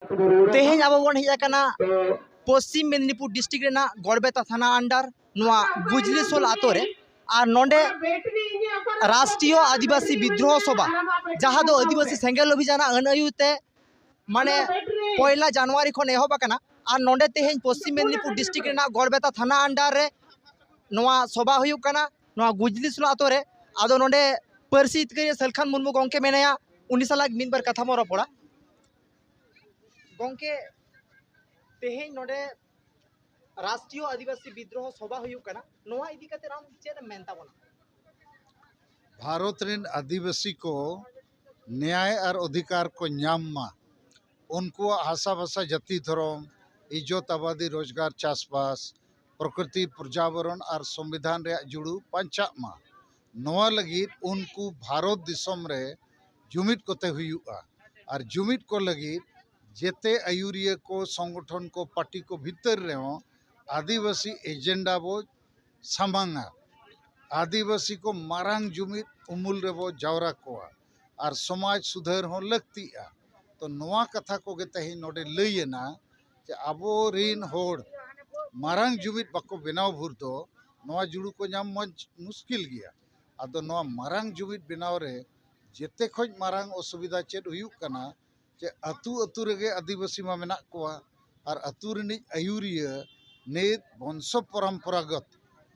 तेहें अब बन हेजना पश्चिम मेदिनीपुर डिस्ट्रिक्ट रेना गड़बेता थाना अंडर नुआ गुजलीसोल आतोरे और नोंडे राष्ट्रीय आदिवासी विद्रोह सभा जहाँ दो आदिवासी सेंगेल अभियान अन आयुते माने 1 जनवरी खन एहबना और नोंडे तेहें पश्चिम मेदिनीपुर डिस्ट्रिक्ट रेना गड़बेता थाना अंडर रे नोआ सभा हुयुग कना नोआ गुजलीसोल आतोरे आदो नोंडे पार्सी इतकरी सलखान मुर्मू गंके मेनाया उनी सालाग मिदबार कथा मो रपड़ा गंके तेहें नोंडे राष्ट्रीय आदिवासी विद्रोह सभा हुयुग कना नोआ इदी कते राम चेद मेनता बना भारत रेन आदिवासी को न्याय और अधिकार को नामा उनको हासा भाषा जाति धर्म इज्जत आबादी रोजगार चाषबास प्रकृति पर्यावरण और संविधान रे जुड़ू पंचामा नोआ लगित उनको भारत दिसम रे जुमित कोते हुयुआ और जुमित को लगित जेते आयुरिया को संगठन को पार्टी को भीतर रे आदिवासी एजेंडा बो सामांगा आदिवासी को मारांग जुमित उमुल रे बो जावरा कोआ और समाज सुधार हो लगतिया तो नोआ कथा को तेही नोडे लैना जे आबो रिन होड़ मारांग जुमित बाको बेनाव भूर दो नोआ जुड़ू को नाम मंच मुश्किल गया आदो नोआ मारांग जुमित बेनाव रे जेते खोज मारांग असुविधा चेद हुयुक कना जे अतु अतु रेगे आदिवासी मा मेना कोआ और अतु रिनिज आयुरिया नेत वंश परंपरागत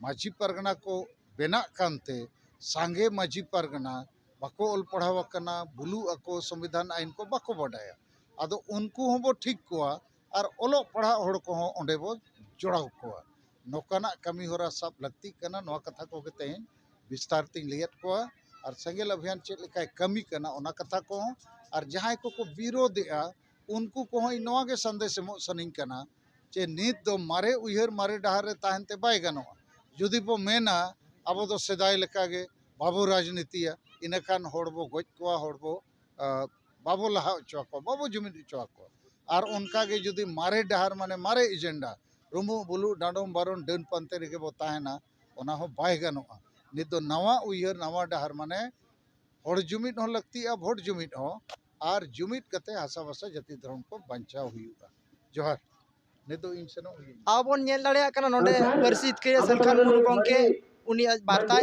माझी परगना को बेना कानते सांगे माझी परगना बाको ऑल पढ़ावा कना बुलू अको संविधान आईन को बाको बडाया आदो उनको होबो ठीक कोआ और ओलो पढ़ा होड़ को हो ओंडे बो जोड़ाव कोआ नोकाना कमी होरा सब लगती कना नोआ कथा को तेहें विस्तार तिन लियत कोआ और सेंगेल अभियान चेक लेकाय कमी कना ओना कथा को और जहां को विरोधेआ उनको को नोआ के संदेश एमो सनिंग कना जे नित दो मारे उहर मारे डहार रे ताहनते बाय गनोआ जुदी बो मेना अब दो सेदाय लेकागे बाबू राजनीतिया इनखान होड़बो गज कोआ होड़बो बाबू लहा चुआ को बाबू जुमिद चुआ को और उनका के जुदी मारे डहार माने मारे एजेंडा रुमु बुलु डांडम बारन डन पंते रेगे बो ताहेना ओना हो बाय गनोआ नित दो नवा उहर नवा डहार माने होड़ जुमिद हो लगतिया भोट जुमिद हो और जुमिद कते हासा भाषा जाति धर्म को बंचाव हुयुगा जोहार नितो इन सेनो अब बन नेल दाड़ेया कना नोंडे पार्सी इतकरी सलखान मुर्मू गंके उनी आज बार्ता